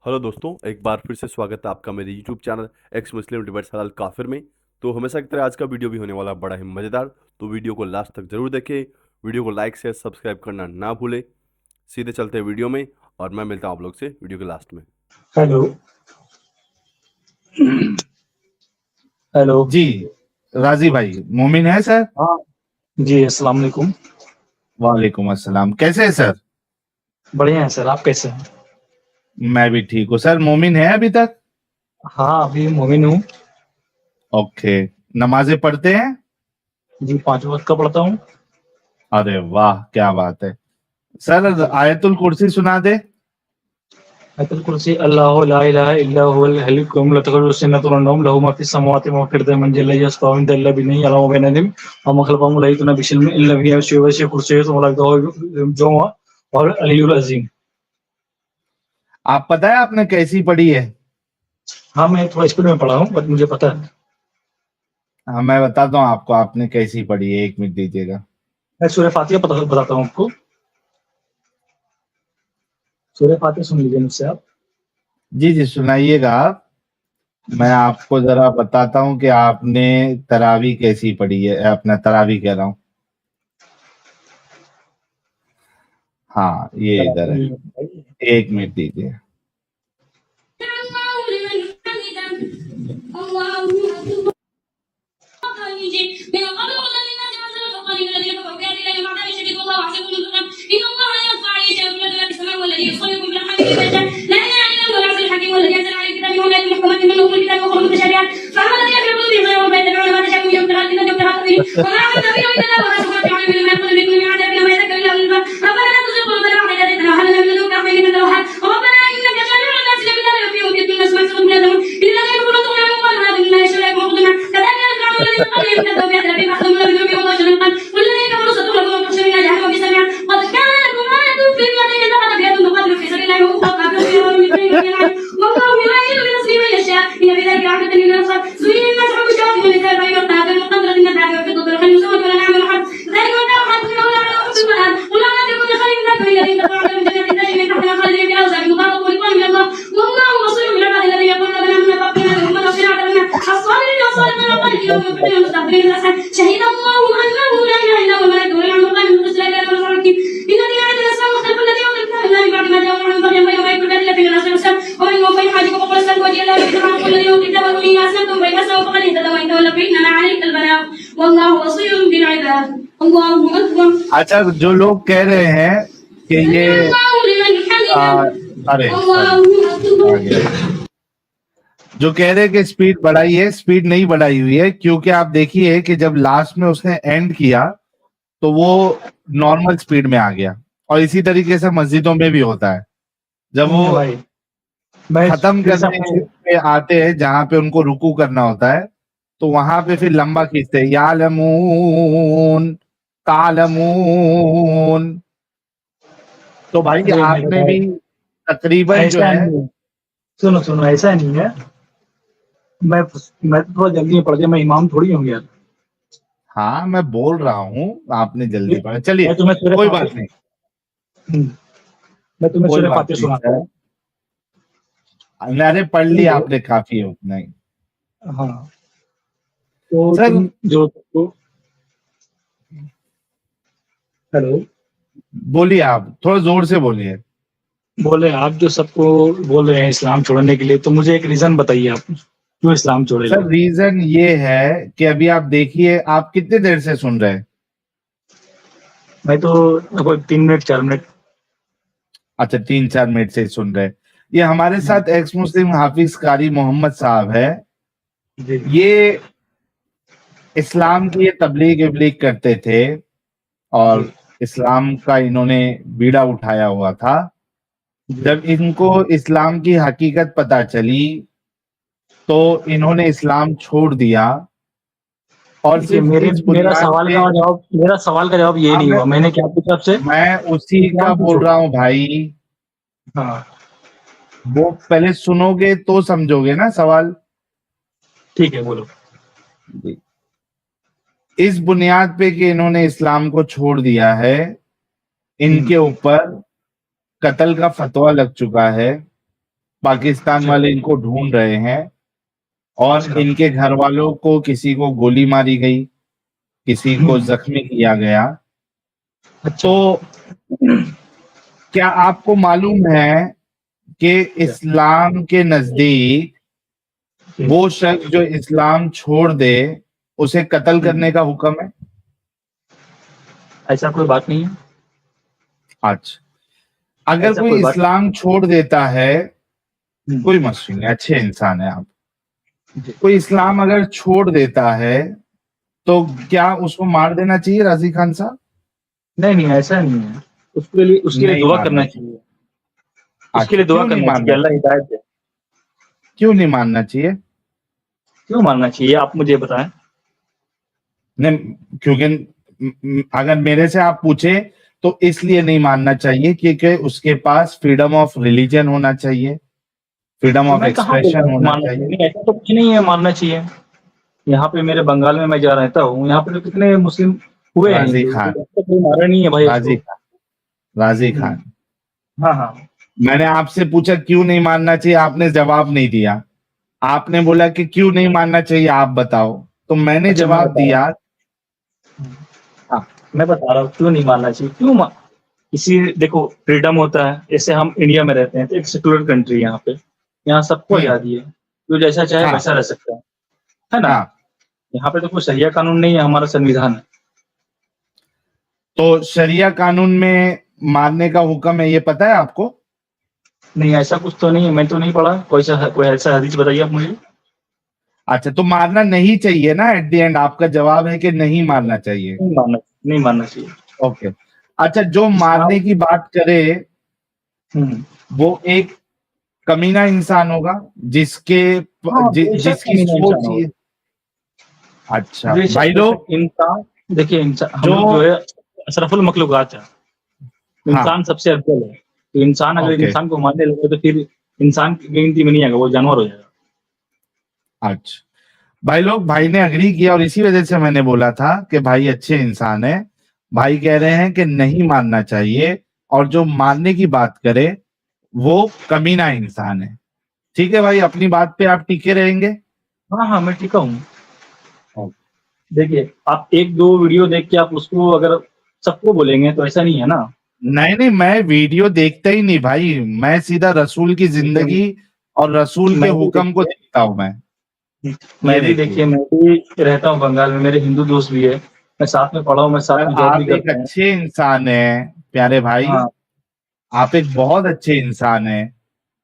Hello दोस्तों, एक बार फिर से स्वागत है आपका मेरे यूट्यूब चैनल एक्स मुस्लिम डिबेट्स हलाल काफिर में। तो हमेशा की तरह आज का वीडियो भी होने वाला बड़ा ही मज़ेदार। तो वीडियो को लास्ट तक जरूर देखें। वीडियो को लाइक शेयर सब्सक्राइब करना ना भूलें। सीधे चलते हैं वीडियो में और मैं मिलता हूँ आप लोग से वीडियो के लास्ट में। हेलो। हेलो। जी। राजी भाई मोमिन है सर। हाँ जी, अस्सलाम वालेकुम। वालेकुम अस्सलाम। कैसे है सर? बढ़िया है सर, आप कैसे हैं? मैं भी ठीक हूँ सर। मोमिन है अभी तक? हाँ, अभी मोमिन हूँ। ओके। नमाजें पढ़ते हैं? जी, 5 वक्त का पढ़ता हूँ। अरे वाह, क्या बात है सर। आयतुल कुर्सी सुना दे। आयतुल कुर्सी अल्लाहु ला इलाहा इल्ला हुवल हय्युल क़य्यूम ला तखुज़ुहु सिनतुन वला नौम लहू मा फ़िस समावाति व मा फ़िल अर्ज़ि मन ज़ा अल्लज़ी यशफ़अउ इंदहु इल्ला बिइज़्निही यअलमु मा बैना अयदीहिम व मा ख़लफ़हुम व ला युहीतूना बिशैइन मिन इल्मिही इल्ला बिमा शाअ वसिअ कुर्सियुहु समावाति वल अर्ज़ व हुवल अलिय्युल अज़ीम। आप पता है आपने कैसी पढ़ी है? हाँ, मैं थोड़ा स्पीड में पढ़ा हूँ बट मुझे पता है। हाँ, मैं बताता हूँ आपको आपने कैसी पढ़ी है। 1 मिनट दीजिएगा। मैं सूरह फ़ातिहा बताता हूँ आपको। सूरह फ़ातिहा सुन लीजिए मुझसे आप। जी जी, सुनाइएगा आप। मैं आपको जरा बताता हूँ कि आपने तरावी कैसी पढ़ी है। अपना तरावी कह रहा हूँ। हाँ, ये इधर है। 1 मिनट दीजिए। अच्छा, जो लोग कह रहे हैं कि ये अरे सॉरी, आ गया। जो कह रहे हैं कि स्पीड बढ़ाई है, स्पीड नहीं बढ़ाई हुई है, क्योंकि आप देखिए कि जब लास्ट में उसने एंड किया तो वो नॉर्मल स्पीड में आ गया। और इसी तरीके से मस्जिदों में भी होता है। जब नहीं है वो भाई, मैं खत्म फिर से करने आपको पे आते हैं जहां पे उनको रुकू करना होता है, तो वहां पे फिर लंबा खींचते हैं, यालमून तालमून। तो भाई अरे मेरे आपने भी भाई, तकरीबन जो ऐसा है। नहीं है। सुनो सुनो, ऐसा नहीं है। मैं मैं तो थोड़ा जल्दी में पढ़ गया, मैं इमाम थोड़ी हूँ यार। हाँ, मैं बोल रहा हूँ आपने जल्दी पढ़ा। चलिए, मैं तुम्हें सूरह कोई बात नहीं। फातिहा मैं तुम्हें कोई सूरह बात फातिहा नहीं सुनाता सर। हूँ। मैंने पढ़ लिया, सुनिए। आपने काफी है उतना ही। हाँ, तो सर तुम जो तो, हेलो। बोलिए, आप थोड़ा जोर से बोलिए। बोले आप जो सबको बोल रहे हैं इस्लाम छोड़ने के लिए, तो मुझे एक रीजन बताइए आप क्यों इस्लाम छोड़े सर लोग। रीजन ये है कि अभी आप देखिए, आप कितने देर से सुन रहे हैं? मैं तो लगभग 3 मिनट 4 मिनट। अच्छा, 3-4 मिनट से ही सुन रहे हैं। ये हमारे साथ एक्स मुस्लिम हाफिज कारी मोहम्मद साहब है। जी ये इस्लाम की ये तबलीग इबलीग करते थे और जी इस्लाम का इन्होंने बीड़ा उठाया हुआ था। जी। जब इनको इस्लाम की हकीकत पता चली तो इन्होंने इस्लाम छोड़ दिया। और देखिए, सिर्फ मेरे इस बुनियाद पे। मेरा सवाल का जवाब ये हाँ, नहीं हुआ। मैंने क्या पूछा आपसे? मैं उसी का इस्लाम क्यों बोल छोड़ा? रहा हूँ भाई। हाँ, वो पहले सुनोगे तो समझोगे ना सवाल। ठीक है, बोलो। जी। इस बुनियाद पे कि इन्होंने इस्लाम को छोड़ दिया है, हम्म, इनके ऊपर कत्ल का फतवा लग चुका है। पाकिस्तान अच्छा वाले इनको ढूंढ रहे हैं और अच्छा इनके घर वालों को किसी को गोली मारी गई, किसी को जख्मी किया गया। अच्छा तो क्या आपको मालूम है कि क्या इस्लाम के नजदीक जी। वो शख्स जो इस्लाम छोड़ दे उसे कत्ल हम्म, करने का हुक्म है? ऐसा कोई बात नहीं है। अच्छा, अगर ऐसा कोई कोई बात इस्लाम छोड़ देता है, हम्म, कोई मसला नहीं, अच्छे इंसान है आप, जी। कोई इस्लाम अगर छोड़ देता है तो क्या उसको मार देना चाहिए राजी खान साहब? नहीं नहीं ऐसा नहीं है। उसके लिए नहीं दुआ मारना करना चाहिए। चाहिए। उसके अच्छा, लिए दुआ क्यों नहीं करना चाहिए कि मारना अल्लाह चाहिए? हिदायत दे। क्यों नहीं मारना चाहिए? क्यों मानना चाहिए आप मुझे बताएं। नहीं, क्योंकि अगर मेरे से आप पूछे तो इसलिए नहीं मानना चाहिए क्योंकि उसके पास फ्रीडम ऑफ रिलीजन होना चाहिए, फ्रीडम तो ऑफ मैं कहाँ बोल रहा एक्सप्रेशन हूँ कि होना मानना चाहिए, चाहिए। नहीं ऐसा तो कुछ नहीं है मानना चाहिए। यहाँ पे मेरे बंगाल में मैं जहाँ रहता हूँ, यहाँ पे तो कितने मुस्लिम हुए हैं राजी हिंदू, तो खान, ऐसा कोई मारा नहीं है भाई राजी उसको। खान, राजी हम्म, खान, हाँ हाँ मैंने आपसे पूछा क्यों नहीं मानना चाहिए, आपने जवाब नहीं दिया। आपने बोला कि क्यों नहीं मानना चाहिए आप बताओ, तो मैंने अच्छा मैं जवाब बता रहा दिया। हूँ। हाँ मैं बता रहा हूँ क्यों नहीं मानना चाहिए, किसी देखो फ्रीडम होता है। जैसे हम इंडिया में रहते हैं तो एक सेक्युलर कंट्री यहाँ पे, यहाँ सबको हम्म। आज़ादी है, जो जैसा चाहे हाँ वैसा रह सकता है ना। हाँ। यहाँ पे तो कोई शरिया कानून नहीं है, हमारा संविधान है। तो शरिया कानून में मारने का हुक्म है, ये पता है आपको? नहीं ऐसा कुछ तो नहीं है, मैं तो नहीं पढ़ा कोई ऐसा हदीस बताइए आप मुझे। अच्छा, तो मारना नहीं चाहिए ना, एट द एंड आपका जवाब है कि नहीं मारना चाहिए। नहीं मानना चाहिए। ओके। अच्छा, जो मारने इस्लाम की बात करे हम्म, वो एक कमीना इंसान होगा हाँ बेशक जिसकी कमीना इंसान सोच होगा। ये। अच्छा बेशक भाई बेशक लोग, इंसान, देखिए इंसान हम जो, लोग जो है अशरफुल मखलूकात है। हाँ, इंसान सबसे अफजल है, तो इंसान अगर ओके, इंसान को मारने लगे तो फिर इंसान की गिनती में नहीं आएगा, वो जानवर हो जाएगा। अच्छा भाई लोग, भाई ने अग्री किया और इसी वजह से मैंने बोला था कि भाई अच्छे इंसान है। भाई कह रहे हैं कि नहीं मानना चाहिए, और जो मानने की बात करे वो कमीना इंसान है। ठीक है भाई, अपनी बात पे आप टिके रहेंगे? हाँ हाँ मैं टिका हूँ। ओके। देखिए आप एक दो वीडियो देख के आप उसको अगर सबको बोलेंगे तो ऐसा नहीं है ना। नहीं नहीं, मैं वीडियो देखता ही नहीं भाई, मैं सीधा रसूल की देखिए जिंदगी और रसूल के मैं भी हुक्म को देखिए देखता हूं मैं। ये मैं भी देखिए, देखिए मैं भी रहता हूँ बंगाल में, मेरे हिंदू दोस्त भी है, मैं साथ में पढ़ा हूँ, मैं साथ पर में जॉब भी आप एक करता हूँ। अच्छे इंसान हैं प्यारे भाई, हाँ आप एक बहुत अच्छे इंसान हैं।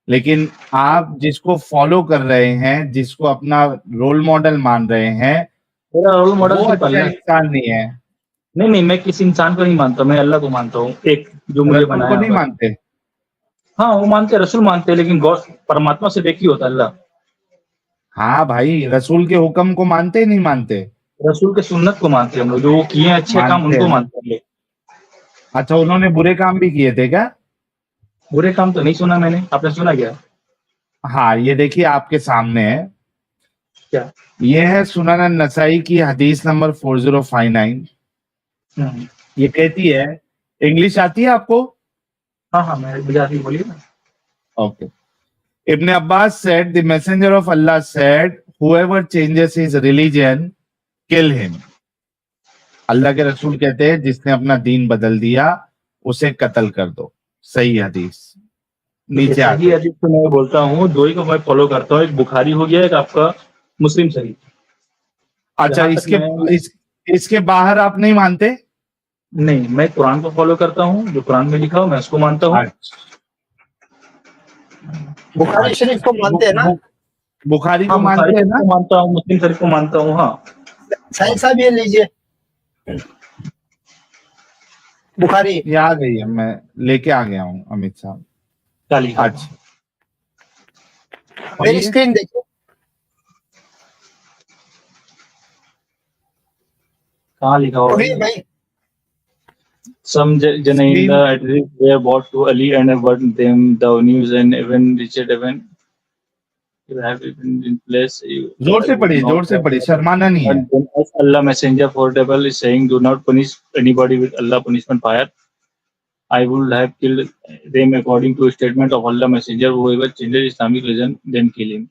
लेकिन आप जिसको फॉलो कर रहे हैं, जिसको अपना रोल मॉडल मान रहे हैं, मेरा रोल मॉडल वो सिर्फ अच्छा अल्लाह है। इंसान नहीं है। नहीं नहीं मैं किसी इंसान को नहीं मानता, मैं अल्लाह को मानता हूँ, एक जो मुझे रसूल को बनाया नहीं बस। मानते? हाँ वो मानते हैं, रसूल मानते हैं, लेकिन गॉड परमात्मा से एक ही होता है अल्लाह। हाँ भाई, रसूल के हुक्म को मानते ही नहीं मानते? रसूल के सुन्नत को मानते हैं हम लोग, जो वो किए हैं अच्छे काम मानते उनको हैं ना? मानते हैं हम लोग। अच्छा, उन्होंने बुरे काम भी किए थे क्या? बुरे काम तो नहीं सुना मैंने, आपने सुना क्या? हाँ, ये देखिए आपके सामने है। क्या? ये है सुनन नसाई की हदीस नंबर 4059। हम्म, ये कहती है, इंग्लिश आती है आपको? हाँ हाँ मैं गुजराती बोलिए ना। Okay. Ibn Abbas said, the messenger of Allah said, whoever changes his religion, kill him. अल्लाह के रसूल कहते हैं जिसने अपना दीन बदल दिया उसे कत्ल कर दो। सही हदीस। देखिए नीचे सही आते, हदीस तो मैं बोलता हूँ, दो ही को मैं फॉलो करता हूँ, एक बुखारी हो गया, एक आपका मुस्लिम शरीफ। अच्छा, जहाँ तक मैं इस इसके बाहर आप नहीं मानते? नहीं, मैं कुरान को फॉलो करता हूँ, जो कुरान में लिखा हो मैं उसको मानता हूँ। अच्छा बुखारी अच्छा, शरीफ को मानते हैं ना। बुखारी को हाँ बुखारी मानते हैं शरीफ ना? को मानता हूँ, मुस्लिम शरीफ को मानता हूँ। हाँ साहिल साहब ये लीजिए बुखारी, ये आ गई है, मैं लेके आ गया हूँ अमित साहब। क्या लिखा हुआ? अच्छा, मेरी पढ़िए। स्क्रीन देखिए। कहाँ लिखा हुआ पढ़िए है? भाई। Some Janeinda screen, at least were brought to Ali and burned them. The news and even reached even you have been in place. जोर I से would पढ़िए, not जोर से have पढ़िए, शर्माना नहीं है। and then as Allah Messenger for devil is saying, do not punish anybody with Allah punishment fire. I would have killed them according to statement of Allah Messenger. Whoever changes Islamic religion, then kill him.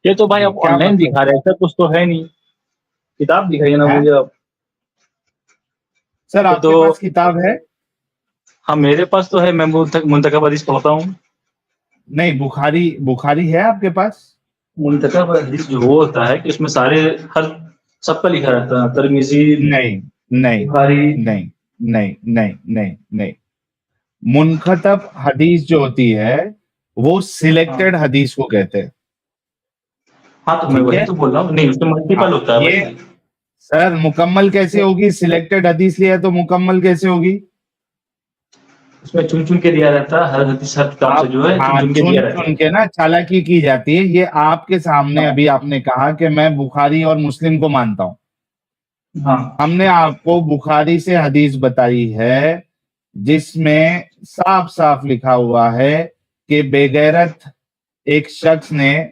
ये तो भाई जी, आप क्या online मतलब दिखा रहे हैं, ऐसा कुछ तो है नहीं। किताब दिखाइए ना है? मुझे आप। सर आपके तो पास किताब है? हाँ, मेरे पास तो है, मैं मुंतखब हदीस पढ़ता हूँ। नहीं, बुखारी है आपके पास? मुंतखब हदीस जो वो होता है कि उसमें सारे हर सबका लिखा रहता है, तिरमिज़ी, नहीं, नहीं, बुखारी। नहीं, नहीं, नहीं, नहीं, नहीं। मुनखतब हदीस जो होती है वो सिलेक्टेड हाँ, हदीस को कहते हैं। हाँ, तो मैं ठीक वही है? तो बोल रहा हूँ। नहीं, उसमें हाँ, मल्टीपल होता है ये भाई। सर मुकम्मल कैसे होगी? सिलेक्टेड हदीस लिया तो मुकम्मल कैसे होगी? उसमें चुन-चुन के दिया रहता है, हर हदीस हर किताब से आप जो है हाँ, चुन-चुन के चुन दिया रहता चुन है। के ना चालाकी की जाती है। ये आपके सामने हाँ, अभी आपने कहा कि मैं बुखारी और मुस्लिम को मानता हूँ। हाँ, हमने आपको बुखारी से हदीस बताई है जिसमें साफ साफ लिखा हुआ है कि बेगैरत एक शख्स ने,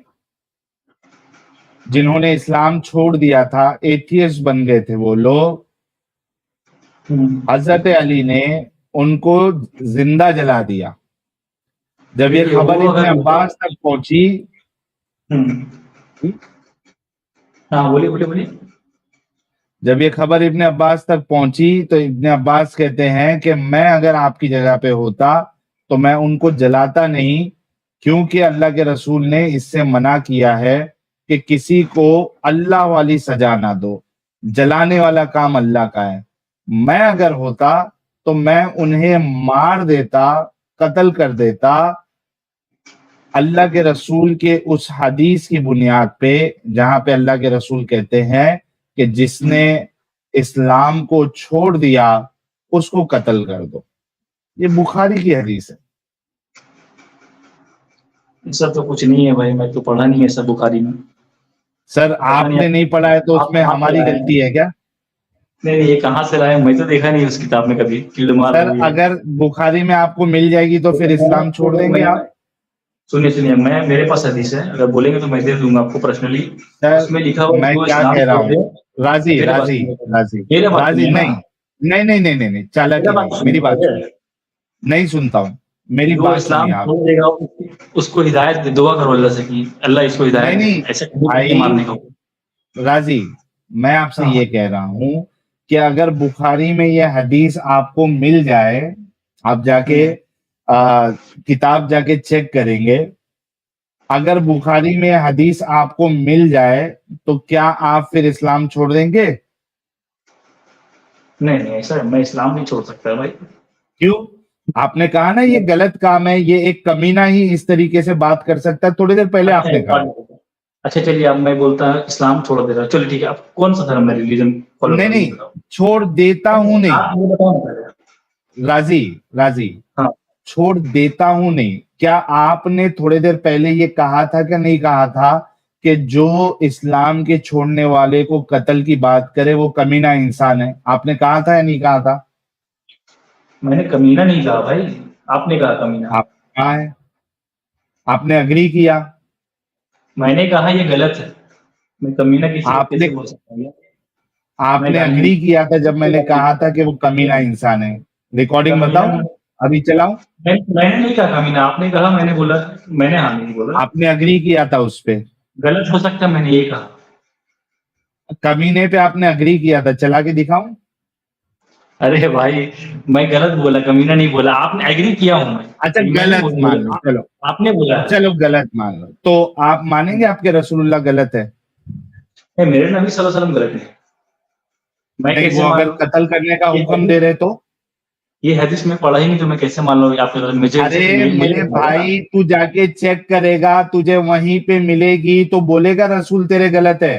जिन्होंने इस्लाम छोड़ दिया था, एथियस्ट बन गए थे वो लोग, हुँ। हजरत अली ने उनको जिंदा जला दिया। जब ये देखिए खबर वो इब्न अगर अब्बास तक पहुंची, हुँ। हाँ, बोलिए, बोलिए, बोलिए। जब ये खबर इब्न अब्बास तक पहुंची तो इब्न अब्बास कहते हैं कि मैं अगर आपकी जगह पे होता तो मैं उनको जलाता नहीं, क्योंकि अल्लाह के रसूल ने इससे मना किया है कि किसी को अल्लाह वाली सजा ना दो, जलाने वाला काम अल्लाह का है। मैं अगर होता तो मैं उन्हें मार देता, कत्ल कर देता, अल्लाह के रसूल के उस हदीस की बुनियाद पे जहां पे अल्लाह के रसूल कहते हैं कि जिसने इस्लाम को छोड़ दिया उसको कत्ल कर दो। ये बुखारी की हदीस है। ऐसा तो कुछ नहीं है भाई, मैं तो पढ़ा नहीं है ऐसा बुखारी में। सर पता नहीं आपने नहीं पढ़ा है तो आप उसमें कहाँ से हमारी लाए हैं? गलती है क्या? नहीं, नहीं, ये कहाँ से लाए हैं? मैं तो देखा नहीं उस किताब में कभी, कील्ड मार सर रही है। अगर बुखारी में आपको मिल जाएगी तो फिर इस्लाम छोड़ देंगे मैं आप? सुनिए, सुनिए, मैं मेरे पास हदीस है, अगर बोलेंगे तो मैं दे दूँगा आपको पर्सनली। सर उसमें लिखा हुआ है मैं जो क्या इस्लाम कह रहा छोड़ हूँ, दे। राजी मेरे बात राजी सुनिए पहले, राजी मेरे बात राजी सुनिए ना, नहीं, नहीं, नहीं, नहीं, नहीं, नहीं, मेरा चालाकी बात नहीं, सुनिए मेरी बात पहले। सुनिए। नहीं सुनता हूँ, मेरी जो बात सुनिए इस्लाम आप। छोड़ देगा उसको हिदायत दे, दुआ करो अल्लाह से कि अल्लाह इसको नहीं, हिदायत दे, नहीं, ऐसे कभी पत्ते भाई मारने को। राजी, मैं आपसे हाँ, ये कह रहा हूँ कि अगर बुखारी में ये हदीस आपको मिल जाए, आप जाके हुँ। किताब जाके चेक करेंगे, अगर बुखारी में हदीस आपको मिल जाए तो क्या आप फिर इस्लाम छोड़ देंगे? नहीं, नहीं, ऐसा मैं इस्लाम नहीं छोड़ सकता भाई। क्यों? आपने कहा ना ये गलत काम है, ये एक कमीना ही इस तरीके से बात कर सकता है, थोड़ी देर पहले अच्छा आपने एक बात कहा। बताओ। अच्छा चलिए, अब मैं बोलता हूँ इस्लाम छोड़ दे रहा हूँ, चलिए ठीक है, आप कौन-सा धर्म है, रिलीजन फॉलो नहीं, करोगे ये नहीं, बताओ? छोड़ देता नहीं, हूं नहीं, नहीं, आप मुझे बताओ ना पहले। राजी, राजी, हाँ, छोड़ देता हूं नहीं। क्या आपने थोड़ी देर पहले ये कहा था कि नहीं कहा था कि जो इस्लाम के छोड़ने वाले को कत्ल की बात करे वो कमीना इंसान है? आपने कहा था या नहीं कहा था? मैंने कमीना नहीं कहा भाई, आपने कहा कमीना। आप कहा है, आपने अग्री किया, मैंने कहा ये गलत है, मैं कमीना किसी को आपने कैसे बोल सकता हूँ? मैं आपने कहा नहीं, अग्री किया था जब मैंने कहा था कि वो कमीना इंसान है। रिकॉर्डिंग कमीना बताऊं? नहीं, अभी चलाऊं? मैंने नहीं कहा कमीना, आपने कहा, मैंने बोला, मैंने हाँ नहीं बोला। आपने अग्री किया था उस पे, गलत हो सकता है, मैंने ये कहा। कमीने पे आपने अग्री किया था, चला के दिखाऊं? अरे भाई, मैं गलत बोला, कमीना नहीं बोला, आपने एग्री किया हूँ मैं, अच्छा ये मैंने गलत मान लो, बोला, चलो, आपने बोला है। चलो गलत मान लो तो आप मानेंगे आपके रसूलुल्लाह गलत है? नहीं, मेरे नबी सल्लल्लाहु अलैहि वसल्लम गलत है, मैं नहीं, वो कैसे मान अगर लूँ? कत्ल करने का ये हुक्म हदीस दे रहे तो? ये हदीस में पढ़ा ही नहीं, तो मैं कैसे मान लूँ आपके गलत? मुझे अरे मुझे मेरे बताइए ना। भाई, तू जाके चेक करेगा, तुझे वहीं पे मिलेगी तो बोलेगा रसूल तेरे गलत है।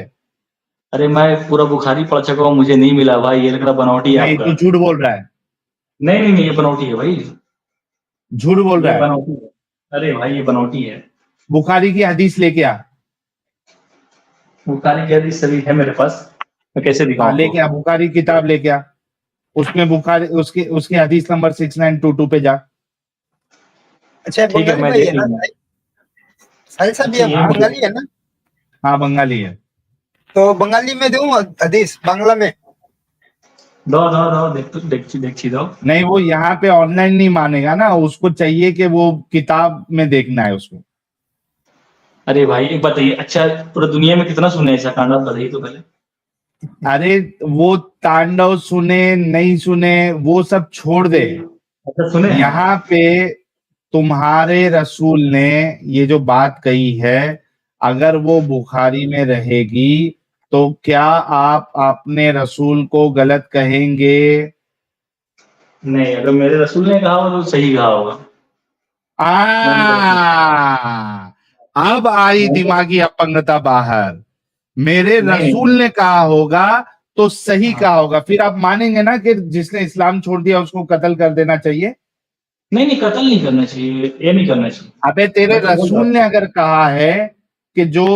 अरे मैं पूरा बुखारी पढ़ चुका हूँ, मुझे नहीं मिला भाई, ये लग रहा बनावटी है नहीं, आपका। तू झूठ बोल रहा है, नहीं, नहीं, नहीं, ये बनावटी है भाई, झूठ बोल ये रहा है। बनावटी है। अरे भाई ये बनावटी है। बुखारी की हदीस लेके आ। बुखारी की हदीस सभी है मेरे पास, मैं कैसे दिखाऊँ हाँ आपको? लेके आ, बुखारी किताब लेके आ। उसमें बुखारी उसके उसके हदीस नंबर 6922 पे जा। अच्छा ठीक है, बंगाली मैं भाई देख है ना? लूँगा। साहिल साहब अच्छा ये ये बंगाली है ना? हाँ बंगाली है। तो बंगाली में दूं हदीस बांग्ला में? दाओ देखी दाओ। नहीं, वो यहाँ पे ऑनलाइन नहीं मानेगा ना, उसको चाहिए कि वो किताब में देखना है उसको। अरे भाई एक बताइए, अच्छा पूरा दुनिया में कितना सुने ऐसा कांड, आप बताइए तो पहले। अरे वो तांडव सुने नहीं सुने वो सब छोड़ दे, अच्छा सुने हैं। यहाँ पे तुम्हारे रसूल ने ये जो बात कही है, अगर वो बुखारी में रहेगी तो क्या आप अपने रसूल को गलत कहेंगे? नहीं, अगर मेरे रसूल ने कहा हो तो सही कहा होगा। मैंने गलत नहीं कहा। अब आई मैंने तो दिमागी अपंगता बाहर। मेरे नहीं। रसूल ने कहा होगा तो सही हाँ। कहा होगा, फिर आप मानेंगे ना कि जिसने इस्लाम छोड़ दिया उसको कत्ल कर देना चाहिए? नहीं कत्ल नहीं करना चाहिए, ये नहीं करना चाहिए। अबे तेरे मैं तो बोल रहा रसूल ने हूँ अगर कहा है कि जो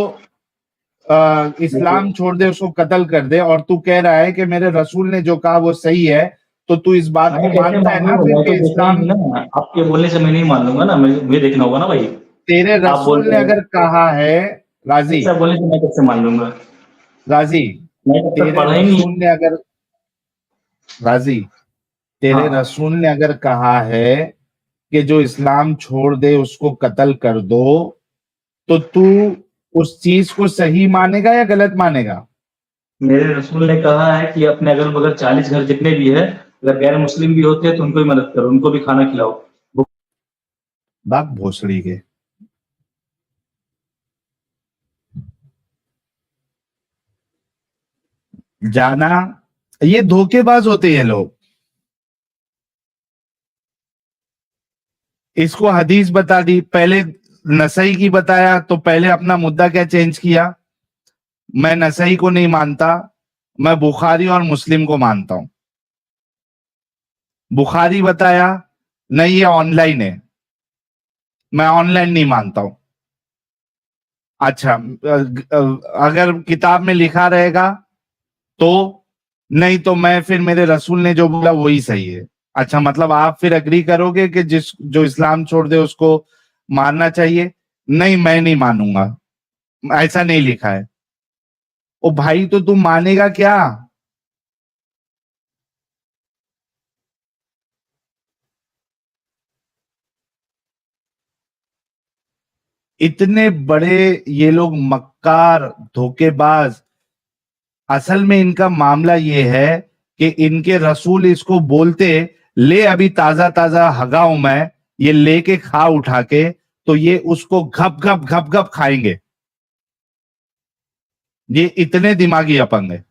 देखो, इस्लाम छोड़ दे उसको कत्ल कर दे, और तू कह रहा है कि मेरे रसूल ने जो कहा वो सही है, तो तू इस बात मैं को कैसे मानता है मान ना लूंगा, फिर मैं तो कि देखा ही इस्लाम। नहीं ना, आपके बोलने से मैं नहीं मान लूंगा ना, मुझे देखना होगा ना भाई। तेरे आप बोल रसूल ने रहे अगर हो, कहा है, राजी, ऐसा बोलने से मैं कैसे मान लूंगा। राजी, मैं तब तक तेरे पढ़ा ही नहीं। रसूल ने अगर, राजी, तेरे हाँ। रसूल ने अगर कहा है कि जो इस्लाम छोड़ दे उसको कत्ल कर दो, तो तू उस चीज को सही मानेगा या गलत मानेगा? मेरे रसूल ने कहा है कि अपने अगल बगल 40 घर जितने भी है, अगर गैर मुस्लिम भी होते हैं तो उनको भी मदद करो, उनको भी खाना खिलाओ। बाप भोसड़ी के। जाना, ये धोखेबाज होते हैं लोग। इसको हदीस बता दी, पहले नसई की बताया तो पहले अपना मुद्दा क्या चेंज किया? मैं नसई को नहीं मानता, मैं बुखारी और मुस्लिम को मानता हूं। बुखारी बताया, नहीं ये ऑनलाइन है, मैं ऑनलाइन नहीं मानता हूं। अच्छा, अगर किताब में लिखा रहेगा तो, नहीं तो मैं फिर मेरे रसूल ने जो बोला वही सही है। अच्छा, मतलब आप फिर अग्री करोगे कि जिस जो इस्लाम छोड़ दे उसको मानना चाहिए? नहीं, मैं नहीं मानूंगा, ऐसा नहीं लिखा है। ओ भाई, तो तू मानेगा क्या? इतने बड़े ये लोग मक्कार, धोखेबाज। असल में इनका मामला ये है कि इनके रसूल इसको बोलते, ले अभी ताजा ताजा हगा हूं मैं, ये लेके खा उठा के, तो ये उसको घप घप खाएंगे। ये इतने दिमागी अपंग है।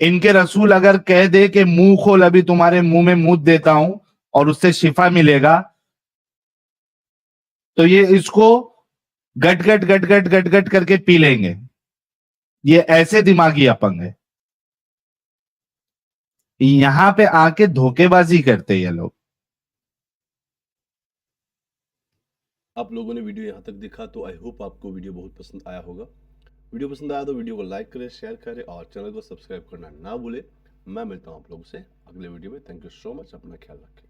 इनके रसूल अगर कह दे कि मुंह खोल, अभी तुम्हारे मुंह में मुंह देता हूं और उससे शिफा मिलेगा, तो ये इसको गट गट करके पी लेंगे। ये ऐसे दिमागी अपंग है। यहां पे आके धोखेबाजी करते हैं ये लोग। आप लोगों ने वीडियो यहाँ तक देखा तो आई होप आपको वीडियो बहुत पसंद आया होगा। वीडियो पसंद आया तो वीडियो को लाइक करें, शेयर करें और चैनल को सब्सक्राइब करना ना भूलें। मैं मिलता हूँ आप लोगों से अगले वीडियो में। थैंक यू सो मच, अपना ख्याल रखें।